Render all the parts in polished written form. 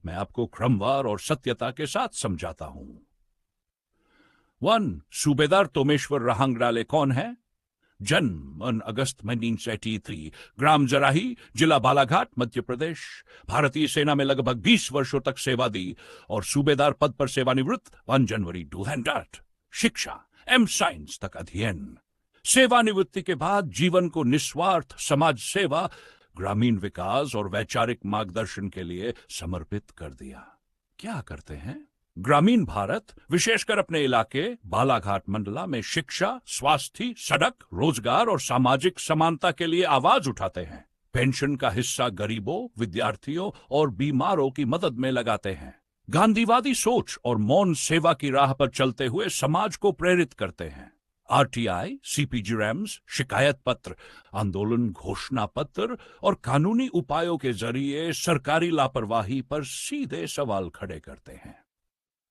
मैं आपको क्रमवार और सत्यता के साथ समझाता हूं। 1. सूबेदार तोमेश्वर रहांगडाले कौन है? जन्म 1 अगस्त 1983, ग्राम जराही, जिला बालाघाट, मध्य प्रदेश। भारतीय सेना में लगभग 20 वर्षों तक सेवा दी और सूबेदार पद पर सेवानिवृत्त 1 जनवरी 2000। शिक्षा एम साइंस तक अध्ययन। सेवानिवृत्ति के बाद जीवन को निस्वार्थ समाज सेवा, ग्रामीण विकास और वैचारिक मार्गदर्शन के लिए समर्पित कर दिया। क्या करते हैं? ग्रामीण भारत, विशेषकर अपने इलाके बालाघाट मंडला में शिक्षा, स्वास्थ्य, सड़क, रोजगार और सामाजिक समानता के लिए आवाज उठाते हैं। पेंशन का हिस्सा गरीबों, विद्यार्थियों और बीमारों की मदद में लगाते हैं। गांधीवादी सोच और मौन सेवा की राह पर चलते हुए समाज को प्रेरित करते हैं। आरटीआई, सीपीजी रैम्स, शिकायत पत्र, आंदोलन घोषणा पत्र और कानूनी उपायों के जरिए सरकारी लापरवाही पर सीधे सवाल खड़े करते हैं।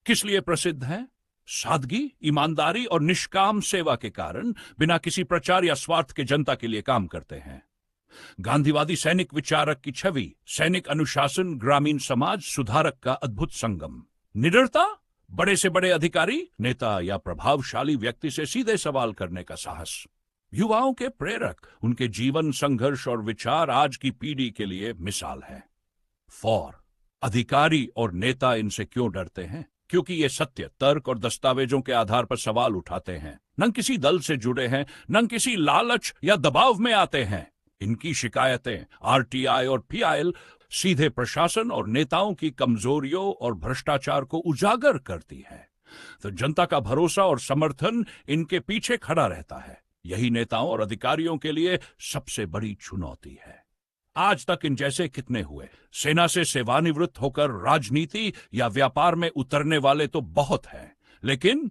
किस लिए प्रसिद्ध हैं? सादगी, ईमानदारी और निष्काम सेवा के कारण बिना किसी प्रचार या स्वार्थ के जनता के लिए काम करते हैं। गांधीवादी सैनिक विचारक की छवि, सैनिक अनुशासन, ग्रामीण समाज सुधारक का अद्भुत संगम। निडरता, बड़े से बड़े अधिकारी, नेता या प्रभावशाली व्यक्ति से सीधे सवाल करने का साहस। युवाओं के प्रेरक, उनके जीवन, संघर्ष और विचार आज की पीढ़ी के लिए मिसाल है। 4. अधिकारी और नेता इनसे क्यों डरते हैं? क्योंकि ये सत्य, तर्क और दस्तावेजों के आधार पर सवाल उठाते हैं। न किसी दल से जुड़े हैं, न किसी लालच या दबाव में आते हैं। इनकी शिकायतें आरटीआई और पीआईएल सीधे प्रशासन और नेताओं की कमजोरियों और भ्रष्टाचार को उजागर करती है। तो जनता का भरोसा और समर्थन इनके पीछे खड़ा रहता है। यही नेताओं और अधिकारियों के लिए सबसे बड़ी चुनौती है। आज तक इन जैसे कितने हुए? सेना से सेवानिवृत्त होकर राजनीति या व्यापार में उतरने वाले तो बहुत हैं, लेकिन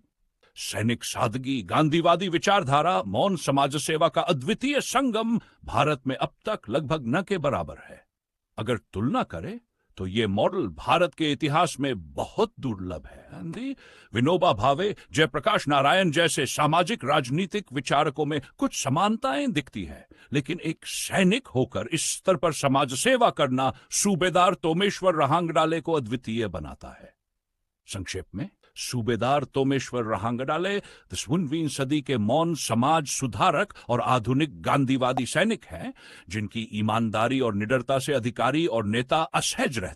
सैनिक सादगी, गांधीवादी विचारधारा, मौन समाज सेवा का अद्वितीय संगम भारत में अब तक लगभग न के बराबर है। अगर तुलना करें तो ये मॉडल भारत के इतिहास में बहुत दुर्लभ है। विनोबा भावे, जयप्रकाश नारायण जैसे सामाजिक राजनीतिक विचारकों में कुछ समानताएं दिखती है, लेकिन एक सैनिक होकर इस स्तर पर समाज सेवा करना सूबेदार तोमेश्वर रहांगडाले को अद्वितीय बनाता है। संक्षेप में, सूबेदार तोमेश्वर रहांगडाले 19वीं सदी के मौन समाज सुधारक और आधुनिक गांधीवादी सैनिक हैं, जिनकी ईमानदारी और निडरता से अधिकारी और नेता असहज रहते